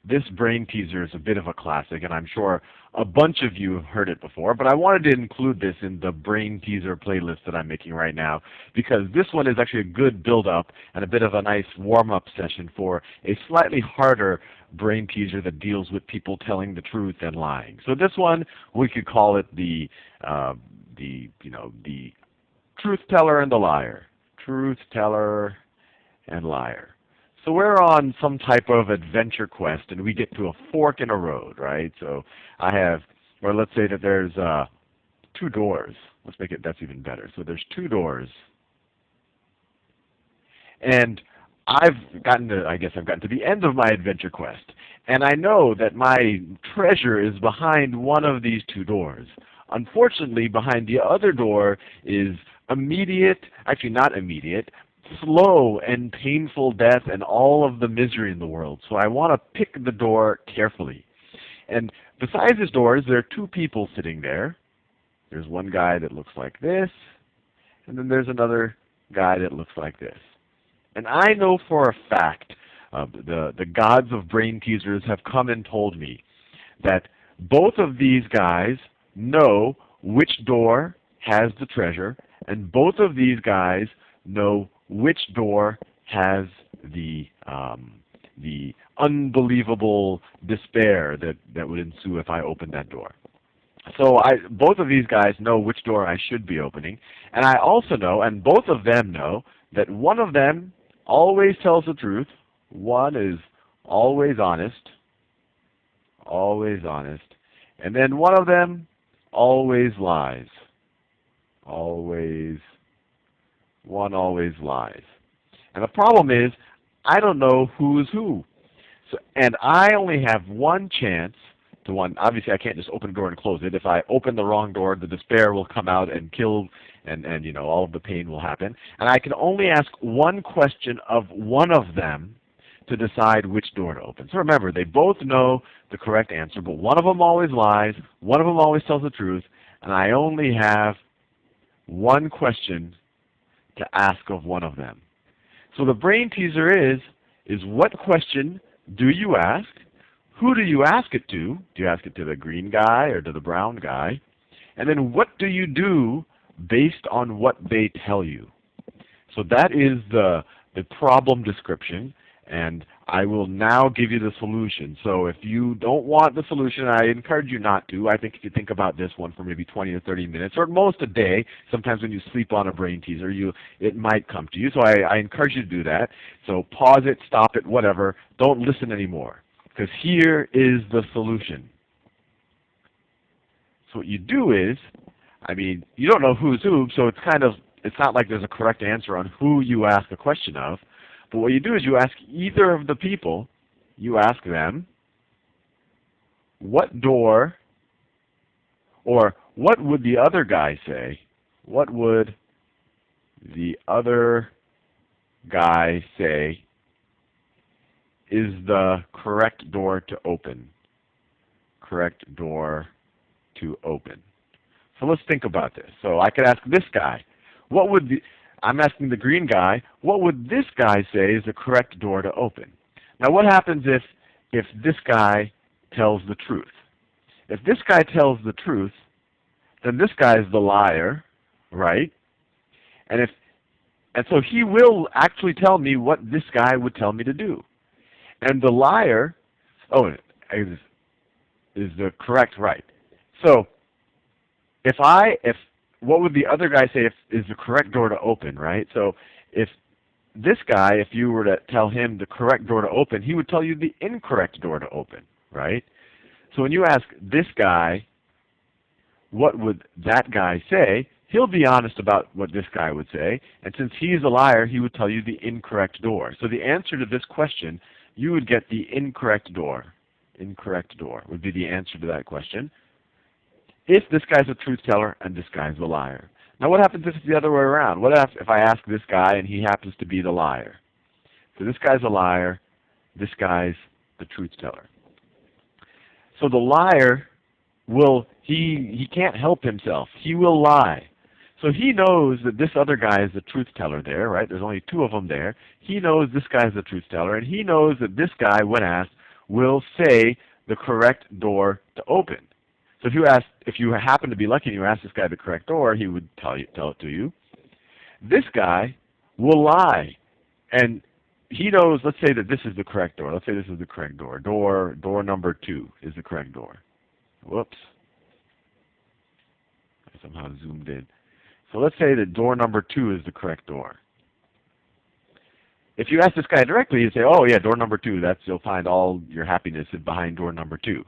this brain teaser is a bit of a classic, and I'm sure a bunch of you have heard it before, but I wanted to include this in the brain teaser playlist that I'm making right now because this one is actually a good build-up and a bit of a nice warm-up session for a slightly harder brain teaser that deals with people telling the truth and lying. So this one, we could call it the truth teller and the liar. Truth teller and liar. So we're on some type of adventure quest, and we get to a fork in a road, right? So I have, or let's say that there's two doors. Let's make it, that's even better. So there's two doors, and I guess I've gotten to the end of my adventure quest, and I know that my treasure is behind one of these two doors. Unfortunately, behind the other door is immediate, actually not immediate, slow and painful death and all of the misery in the world. So I want to pick the door carefully. And besides this door, there are two people sitting there. There's one guy that looks like this, and then there's another guy that looks like this. And I know for a fact, the gods of brain teasers have come and told me that both of these guys know which door has the treasure, and both of these guys know which door has the unbelievable despair that would ensue if I opened that door. So both of these guys know which door I should be opening, and I also know, and both of them know, that one of them always tells the truth, one is always honest, and then one of them always lies. One always lies. And the problem is, I don't know who's who. So, and I only have one chance to one. Obviously, I can't just open the door and close it. If I open the wrong door, the despair will come out and kill, and all of the pain will happen. And I can only ask one question of one of them to decide which door to open. So remember, they both know the correct answer, but one of them always lies, one of them always tells the truth, and I only have one question to ask of one of them. So the brain teaser is what question do you ask? Who do you ask it to? Do you ask it to the green guy or to the brown guy? And then what do you do based on what they tell you? So that is the problem description, and I will now give you the solution. So if you don't want the solution, I encourage you not to. I think if you think about this one for maybe 20 or 30 minutes, or at most a day, sometimes when you sleep on a brain teaser, it might come to you. So I encourage you to do that. So pause it, stop it, whatever. Don't listen anymore, because here is the solution. So what you do is, you don't know who's who, so it's not like there's a correct answer on who you ask a question of. But what you do is you ask either of the people, you ask them, what door, or what would the other guy say? What would the other guy say is the correct door to open? Correct door to open. So let's think about this. So I could ask this guy, I'm asking the green guy, what would this guy say is the correct door to open? Now what happens if this guy tells the truth? If this guy tells the truth, then this guy is the liar, right? And so he will actually tell me what this guy would tell me to do. And the liar, is the correct, right? So what would the other guy say is the correct door to open, right? So if this guy, if you were to tell him the correct door to open, he would tell you the incorrect door to open, right? So when you ask this guy, what would that guy say, he'll be honest about what this guy would say, and since he's a liar, he would tell you the incorrect door. So the answer to this question, you would get the incorrect door. Incorrect door would be the answer to that question, if this guy's a truth teller and this guy's a liar. Now what happens if it's the other way around? What if I ask this guy and he happens to be the liar? So this guy's a liar, this guy's the truth teller. So the liar he can't help himself. He will lie. So he knows that this other guy is the truth teller there, right? There's only two of them there. He knows this guy's the truth teller, and he knows that this guy, when asked, will say the correct door to open. So if you happen to be lucky and you ask this guy the correct door, he would tell it to you. This guy will lie, and he knows. Let's say that this is the correct door. Let's say this is the correct door. Door number 2 is the correct door. Whoops. I somehow zoomed in. So let's say that door number 2 is the correct door. If you ask this guy directly, he'd say, "Oh yeah, door number 2. You'll find all your happiness behind door number 2."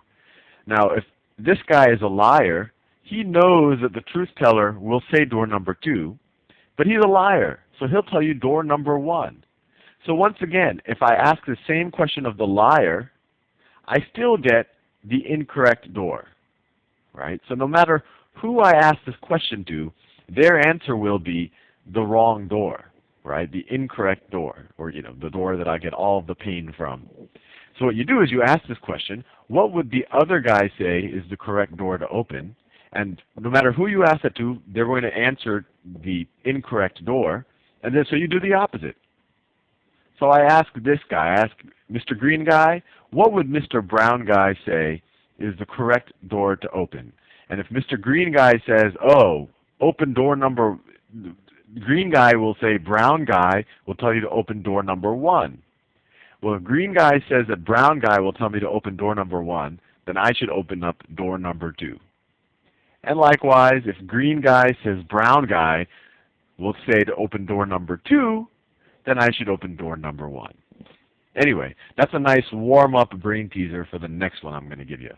Now, if this guy is a liar, he knows that the truth teller will say door number 2, but he's a liar, so he'll tell you door number 1. So once again, if I ask the same question of the liar, I still get the incorrect door, right? So no matter who I ask this question to, their answer will be the wrong door, right? The incorrect door, or the door that I get all of the pain from. So what you do is you ask this question, what would the other guy say is the correct door to open? And no matter who you ask that to, they're going to answer the incorrect door, and then so you do the opposite. So I ask this guy, I ask Mr. Green Guy, what would Mr. Brown Guy say is the correct door to open? And if Mr. Green Guy says, "Oh, open door number," Green Guy will say Brown Guy will tell you to open door number 1. Well, if Green Guy says that Brown Guy will tell me to open door number 1, then I should open up door number 2. And likewise, if Green Guy says Brown Guy will say to open door number 2, then I should open door number 1. Anyway, that's a nice warm-up brain teaser for the next one I'm going to give you.